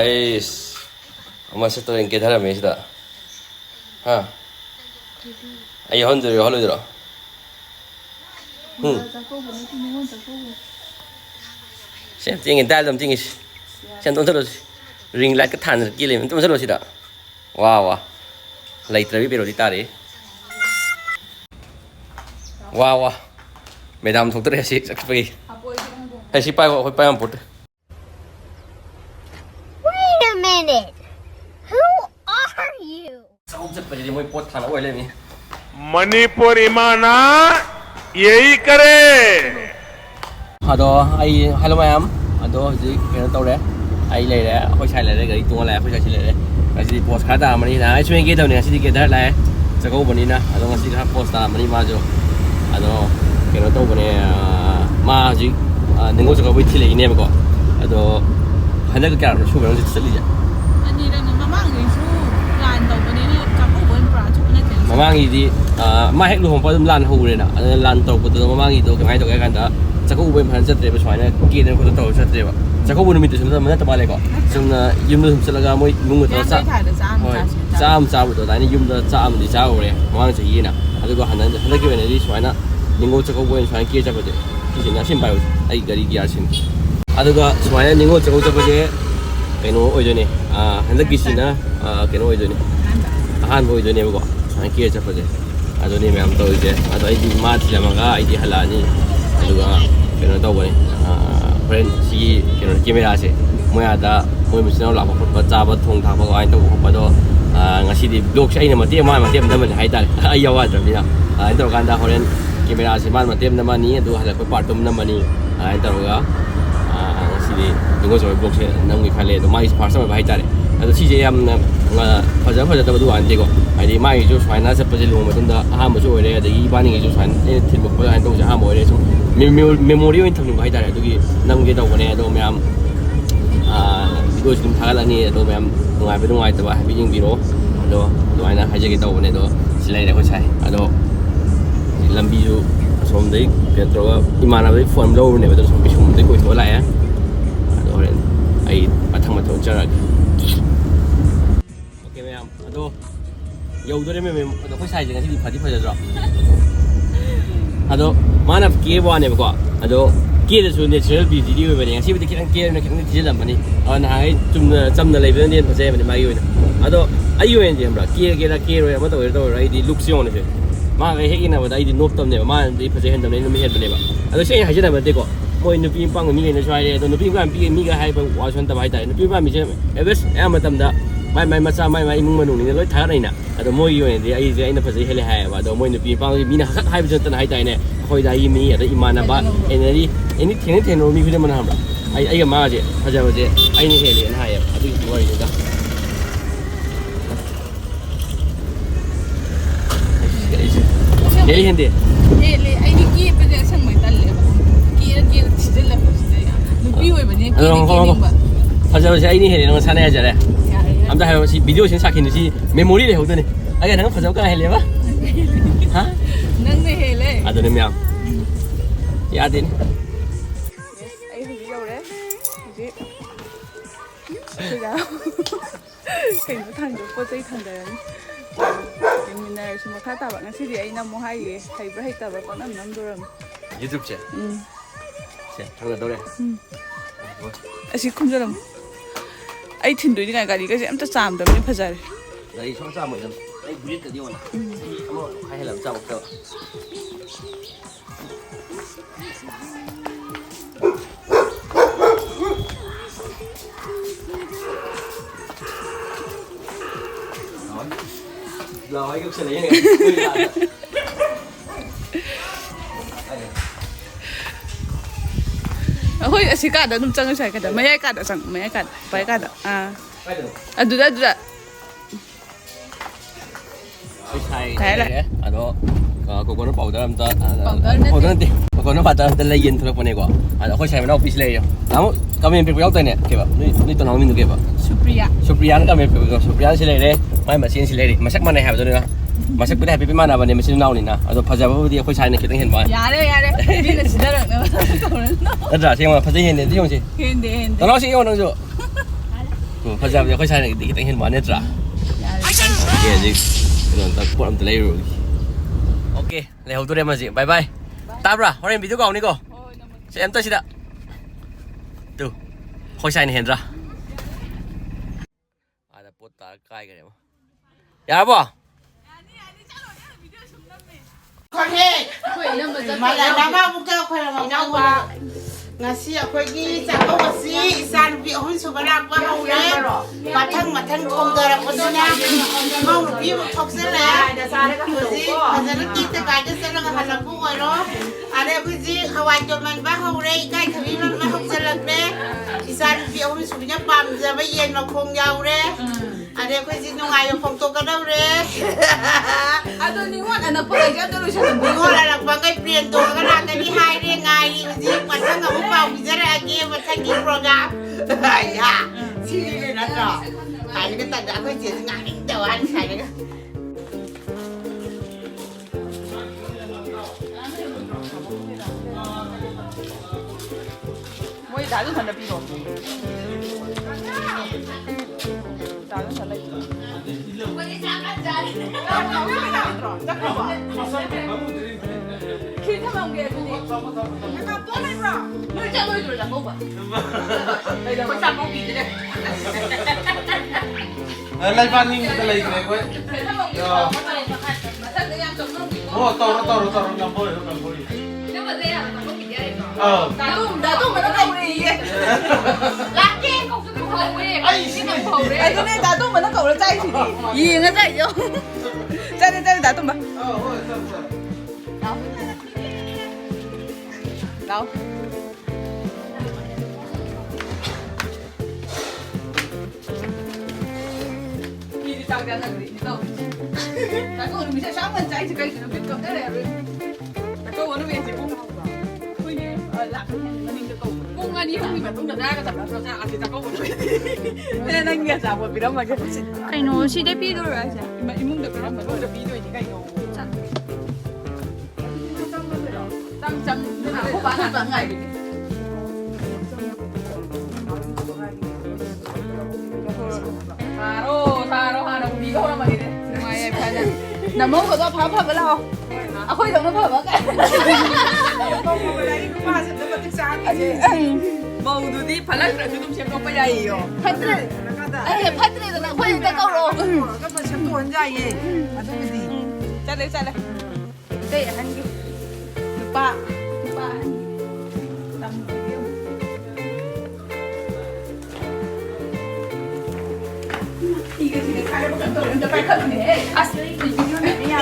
Ais, masa tu yang kita dah mes dah. Ha. Ayah Honda, halo dah. Siapa tinggal dalam tinggal. Siapa tuan terus ring light ke tan kilim, tuan terus dah. Wah wah. Light terlebih biru di tarik. Wah wah. Madam doktor ya sih, sakit pergi. Si pai kok pai amput. Wait a minute. Who are you? Sao chất bây giờ mới pot thằng ơi lên đi. Manipur इमाना यही करे Ado ai hello em. Ado gì cái tàu đấy. Ai lấy đấy, khôi sai lấy đấy, cái tua lấy, khôi sai lấy đấy. Cái gì post khá đa mà đi na, ai chuyên cái tàu này, cái gì cái đó lấy. Chắc có bên này na, ado cái gì cái post đa mà đi mà jo. Ado cái tàu bên này mà gì, đừng có cho cái vị trí lấy này mà có. Ado hắn cái cái số bên nó sẽ lấy. Anh đi đây nó mang cái số làn tàu bên này chắc có bên bả chụp này thế. Mamang ini, mah hek lu hompa dum lan hu le na, lan tau betul mamang itu kemai tu kan dah. Cakap ubin pan set deh, soalnya kita ni kita tahu set deh. Cakap ubin itu sebenarnya mana terbalik kok. Sebenarnya yum tu selaga moi mungut tu sah. Sah betul, tapi yum tu sah am di jauh le. Mamang cakap ini na, ada kau hendak kita ni soalnya ningo cakap ubin soalnya kita cakap je. Kita ni asyik bayu, ai gari dia asyik. Ada kau soalnya ningo cakap je, keno ojo ni, hendak kita na, keno ojo ni. Han ojo ni bukan. Kia cepat je. Aduh ni memang tahu je. Aduh ini mati lama ka, ini halal ni. Aduh kena tahu ni. Friend si kena kamera se. Moi ada, moi mesti nak lapor baca batung tak bagai tahu apa tu. Ngasih di blog saya ni mati mana mana hai dah. Ayah awak tu ni. Itu kan dah orang kamera se mana nama ni. Aduh halal partum nama ni. Itu juga. Ngasih di tengok sampai blog saya nang ikhale tu mai pasal mai hai dah. Aduh si je yang fajar tu berdua ante ko. Jadi mai itu soalnya seperti lu macam dah ham macam orang ada iban ni itu soalnya ini tim berkuda ante tu ham orang itu memori yang terlalu baik dah. Jadi nang kita orang ni tu macam itu sebelum thagal ni tu macam ngai tu bah bijing biro. Tu aina haja kita orang ni tu silai dah kocai. Aduh lambi tu som dek kita imana dek form low ni betul som bisum dek koi tu lah ya. Aduh orang ai matang jarak. Aduh, jauh dari memang, aduh kau saya jangan sih di padi dah. Aduh, mana kiri buat ni berkuat. Aduh, kiri tu natural beauty dia berani. Asyik betul kiri nak tidak dalam ni. Nah, cuma level ni pasal mana maju ni. Aduh, ayu ni je ambra. Kiri, apa tahu di look siapa ni. Mak kayak ini apa? Di note tam ni, mak di pasal hendak ni mihir benda. Aduh, saya hanya nak berdekat. Moi nupi pang mi ni cuai dia. Nupi kan mi kan hai pang wasan tak baik dah. Nupi kan mi je. Evers, macam dah. Mai macam mai imung manung ni loi thar ni na ado moi yo ni dia ai je ina phasai hele hai ba ado moi nupi pang mi na hai bjan tan hai dai ne khoi dai mi ado imana ba eneri ini theng no mi khide mana ham ai ga ma je phaja ba je ai ni hele an hai ado ki wari ni da hele hende hele ai ni ki pe je sang mai tal le ba ki thijel la phasai ya nupi hoi ba ni ki ba phaja ba je ai ni hele no sana ya jare Amda hai si video sing sakin si memori le hodo ni. Agak nang phasau ka hele ba? Ha? Nang ne hele. Ado ni miang. Ya din. Ai hi đâu đấy. Ji. Cái đó. Cái nó thằng được có dây thằng đấy. Cái mình này chúng ta khai tạo bạn ngay thì năm 2 gì, thầy với thầy tạo có năm đô rồi. YouTube che. Che, thằng đâu đây? Asi không ra đâu. Ai thìn đuổi đi cái gì cái gì em ta làm được nên phải giải. Đây xong sao mới làm? Đây bứt cái điều này. Kamu hay làm sao vậy? Rồi cái xử lý này. Ôi, asi cả đã nung trăng sai cả đã, mấy ai cả đã sang, mấy ai cả, phải cả đã, Aduh. Kayak lah. Aduh, kau nak powder am tak? Powder nanti. Kau nak powder nanti lain tu lepas ni kau. Aduh, kau saya mana office lagi. Namu kami pergi jauh tu ni, keba. Ni tu nama minum keba. Supriya kami pergi. Supriya sila ni, mai mesin sila ni. Masak mana have tu ni? Masak kita happy mana apa ni mesin nau ni na. Aduh, pasal apa dia kau saya ni kita hendak. Ya deh. Ini dah sedar nak. Ada, siapa pasal hendak dia macam. Hendak. Tahu siapa orang tu? Pajam dia kau cari kita ingin mana tra. Okay, jadi kita buat am terlalu. Okay, lehau tu dia masih. Bye bye. Tabra, orang video kau ni kau. Saya em tu sih tak. Tu, kau cari ni Hendra. Ada potar kai kan ni. Ya apa? คนเฮ็ดมาแล้วน้ำมาบุกเจ้าคนละมาน้ำว่างาเสียคนกี้จากเอาวสีอีสานพี่หุ่นสุบรักว่าเฮาเลยมาทั้งคงเดินคนนี้นะเฮาพี่บุกทอกเสียแล้วสิภาษาอังกฤษแต่การจะเสียแล้วก็ภาษาพูดไว้เนาะอะไรพี่สิเขาว่าจนมันว่าเฮาเลยใกล้ทวีมันมาทอกเสียแล้วเนี่ยอีสานพี่หุ่นสุบยับปั๊มจะไม่เย็นมาคงยาวเลยอะไรพี่สิน้องอายุคงโตกันแล้วเลย Aduh ni wan anak pelajar tu lucah lebih. Ngol anak bangkai plian tu kan ada di hari dia ngai ni mesti pasal enggak mau bicara lagi pasal di program. Ya. Sini ni nak tak. Hari ni tak ada aku je ngai tawan saya ni. Moi dah tu sana pi dong. Dah tu sana lagi. Kita mau dia tu ni. Kita boleh bro. Noi jangan noi dah kau bah. Dah macam kau gitu deh. Lai ban ni kita lai kena kau. Kita mau dia. Macam dia yang cakap ni. Oh, tahu nak boleh. Nama dia yang kau pergi dia. Dah tu mana kau ni? Laki kau tu kau ni. Ai tu ni dah tu mana kau le 在一起的。咦，我在有。在dah tu bah. Oh, tahu. 走。你当家那个，你走。大哥，你们先上门在一起，可以去那边搞点来了。大哥，我那边是公的。会的，辣的，那你就搞。公啊，你很你们懂得那个怎么说噻？而且大哥我会。那那个啥，我比他们个。哎喏，是得比多少钱？你们的比他们多的比对，你看有。Trăng thế nào không bán hàng tận ngày thà đâu đi đâu mà đi đấy ngoài em phải này nằm mông của tôi phá phật với lao à khôi đồng nó phở mất cái không có đấy cũng mà sẽ được tích sáng bầu từ đi phải lấy rồi chúng tôi xem có phải gì rồi phát đấy ấy phát đấy rồi phải cái câu rồi các bạn xem tôi ăn gì à tôi cái gì chạy lên đây là anh Pak Tiga sini kaya bukan tu yang dapat kan ni. Asli video ni ya.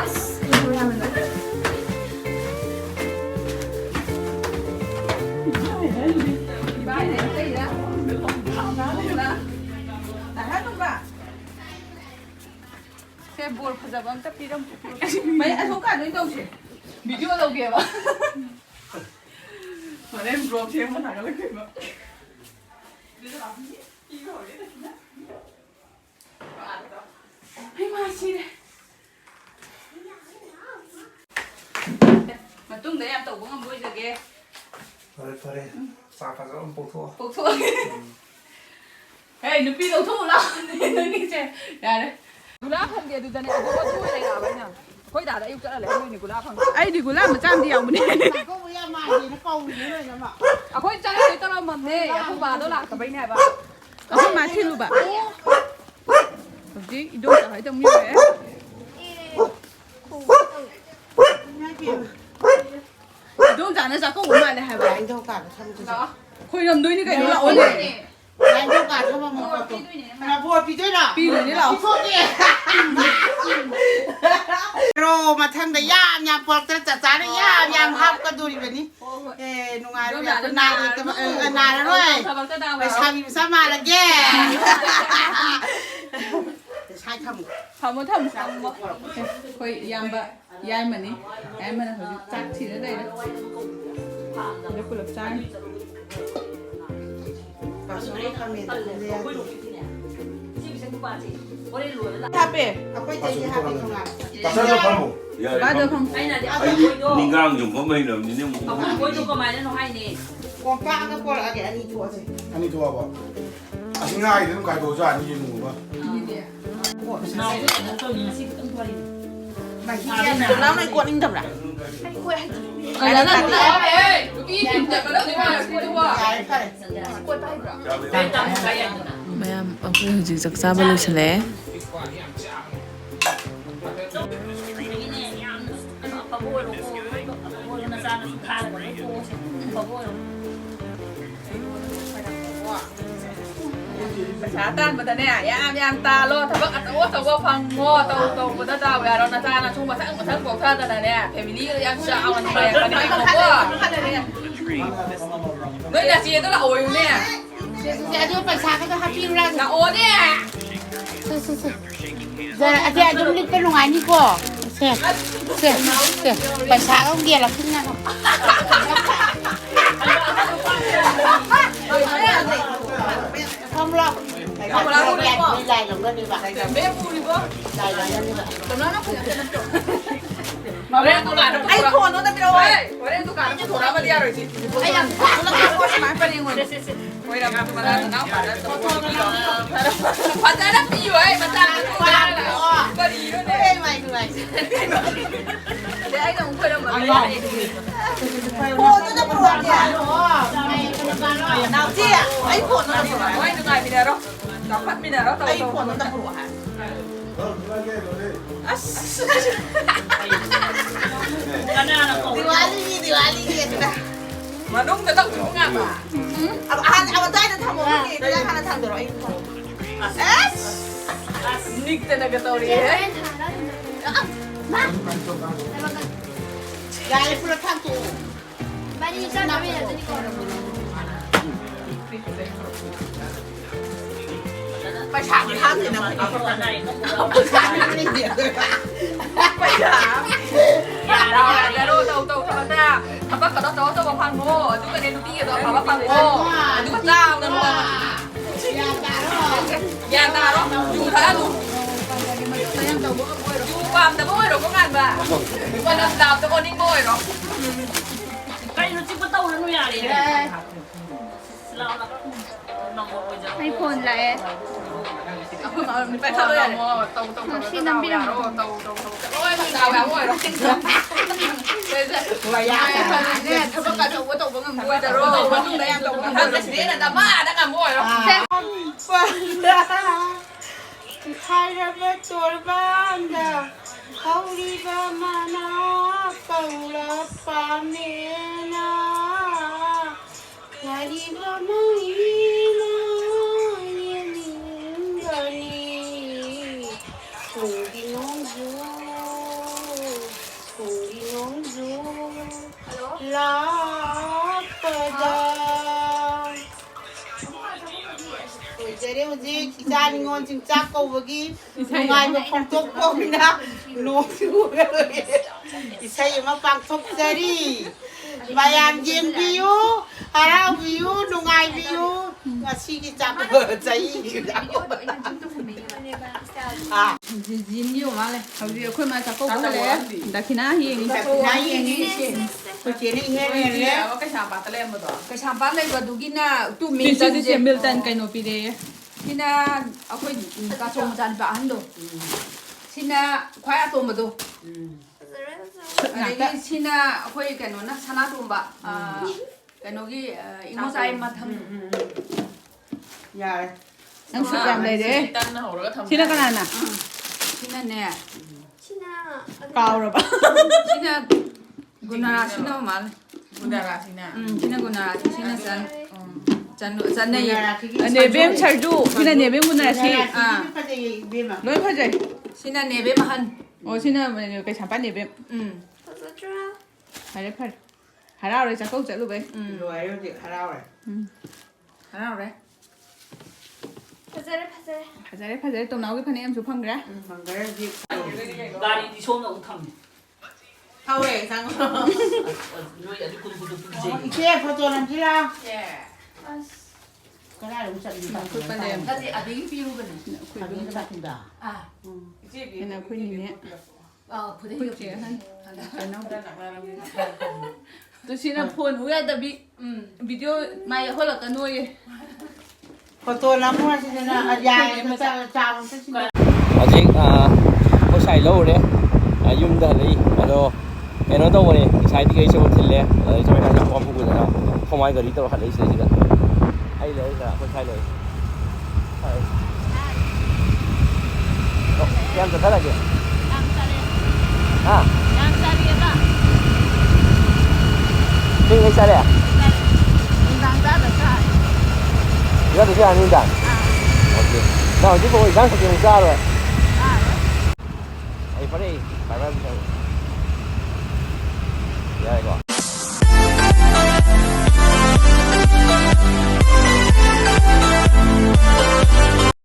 Asli video mana? Baik dah, saya dah. Dah. Dah tu pak. Saya buat pejabat tapi dah. Mai aku kan ni tahu sih. Video đâu kìa mà. Mà em vlog thì em có thằng nó kìa mà. Hay mà chi đây. Mà tung đấy em tàu cũng không vui được kìa. Thôi, sao phải rồi bốc thua. Bốc thua. Hey, nó pi đầu thua lắm. Nó đi chơi. Đây. Gula không kìa từ từ này aku có thui này cả vậy nè. Khối đã yêu cho là lấy nuôi Nicola không? Ai Nicola mà trang đi ông này. Có bây giờ mà gì nó câu gì nữa mà. À khối trang đi tao làm mầm nè, aku bà đó là cái bên này bà. À khối mà thi luôn bà. Thậm chí đôi cả hai trong như vậy. Đôi cả nó sao có uống mà này hả bà? Anh đâu cả không chứ. Đó. Khối làm đôi như cái nó là ổn này. Anh đâu cả không mà một cái. Là vua piด้วยเหรอ Pi rồi đấy là. โรมาทางได้ย่ายามปอกจะจ๋าได้ย่ายามฮับก็ดูดิแบบนี้นุ่งอายรู้อย่างนานเลยแต่นานแล้วด้วยไปชาบิมซามาละแย่ใช่ทำ Không có thầm sao mà. Khối yam bà, yam mình đi. Em mình phải chắc chỉ ở đây đấy. Đây cô lập trái. ก็สวยทำเองเลย Happy. Aku jadi happy dengan. Pasal apa kamu? Ba được không? Anh là Ningang dùng của mình rồi nhưng ông không có cho con mày nó hay nè. 곰팡이가 꼴하게 아니 좋아지. 아니 좋아 봐. 아 생각이 드는 거 가지고 안 이기는 거 봐. Lâu nay cuộn anh đập à? Là nó ơi, cái gì đẹp mà đâu đi mà đi qua. mayam akwai hujik chakchaba loisale Xã tan mà nè, yam ta lo, thằng bác ăn uống thằng bác phăng ngô, tàu mà ta về đó nó ra nó chung mà thằng bác ta là nè, family yam sao anh bè cái này không có. Đây là gì đó là ổi nè, Dạ đưa phải xa cái happy ra. là ổi nè. Giờ là dạ đưa lên cái ngoài đi cô. Xem. Phải xa ông kia là không nào. Không lo. Không lo không lo. Đi lại lòng đi bạn. Bé mua đi bố. Lại lòng đi bạn. Tụi nó không thể nó trộn. Mà đây tụi cả nó ai thua nó đâu rồi. Ở đây tụi cả nó thua nó đi rồi chị. Ai làm nó có cái máy phải đi ngồi. Quay ra mà nó phải là thua nó. Phải ra đắp gì vậy? Mà ta thua là. Có đi nữa đấy. Mày người. Để ai đồng quay đâu mà. Cô nó buồn kìa. Nào chị ạ. Ấy buồn nó buồn. Ôi đừng ai bị đau đâu. Nó phát bị đau đâu. Ấy buồn nó buồn hả? Diwali gitu. Mà đúng cái tóc cũng ngạc mà. Apa tadi ada tamu ini? Dia kan ada tamu dulu. Nick tên là cái tàu đi ấy. Ya, itu lepas tu. Bari isa namin natin ni Cora. Phải sắm tháng thì nào. Không sắm cái gì. Phải trả. Dạ rồi, tàu ra. Thằng bác cả đó tàu bằng phăng ngô. Chúng cái này nó đi rồi, thằng bác phăng ngô. Chúng cái tao nó luôn. Dạ ta đó. Dù thật luôn. Dù bàm ta bôi rồi có ngàn bà. Qua đâm đào ta con đi bôi rồi. Cái nó chỉ có tàu nó nuôi à đi. iPhone lại. Phải thao rồi. Tàu. Xin nắm biết Tàu. Ôi thằng đào gạo rồi. Và ya. Thằng bác cả tàu có ngầm bôi rồi. Mà chúng đây ăn tàu có ngầm bôi. Thế là đâm má đã ngầm bôi rồi. Hai ra bên chùa ban đà. Hầu đi ba mà nó cầu là ba mẹ na. Nhà đi ba mày na yên yên ra đi. Cùng đi nón du. Cùng đi nón du. La ba da. Jadi mesti kita ngon cincak kau bagi ngai berpang tok kau mina nongsu. Isai ma pang tok dari. Bayang jem biu, harau biu, nungai biu. Ngasih kita bercai. À. Dính nhiều mà này. Hầu gì khuyên mà chắc câu có lẽ. Đã khi nào hiền. Nai ini tôi chỉ nên nghe nghe. Cái sản phẩm lên mà đó. Cái sản phẩm này vào đủ kia na tu Mình mình sẽ xem Milton cái nộp đi. kia na aku ka trong gian ba hắn đồ xin na khoai atom mà đồ cái xin na aku cái nó na sana đồ ba cái nó cái ingo sai mà thầm Dạ. Đang sụp làm đây đấy. Xin cái này nè. xin na nè Cao rồi ba. xin na guna xin na mal xin na guna xin na san này Nè bếm char du. Khi nào nè bếm muốn là gì? à Nói phải vậy. xin na nè bên mà hắn Xin nào cái sản phẩm nè bếm. Phải đấy phải. Hà Rao rồi chắc câu chạy luôn vậy. Rồi rồi chị harau rồi. hắn nào đấy Phải đấy tôm nấu cái phần em chụp phong ra. Bằng cái gì. Gari đi xuống nó cũng thầm. Thôi sang. Nuôi ở cái cung gì. Chef photo làm gì nào? Cái này cũng sẵn gì. Khuyên phần đêm. cái gì ở đấy view bên này Ở bên sẵn gì đó. à Cái nào khuyên gì nhé. 부대 khuyên chị hơn. Cái nấu. ตัวชิ้นน่ะพ่นอุ้ยแต่วิดีโอมาอย่าคนละกันด้วย ขอตัวน้ำมันสินะยายจะจามสิ Adik ko sai lâu đấy yum da lấy alo cái nó đâu rồi sai thì cái chỗ thịt lẹ cho nên là con phụ rồi không ai gửi tao hạt lấy gì cả ai lấy cả con sai lấy em thật là gì à Ninh hay sai đấy à Ninh được chưa Ninh đằng ok nào chứ cô đang thực hiện ra rồi Ay, pare, para sa... Yeah, go.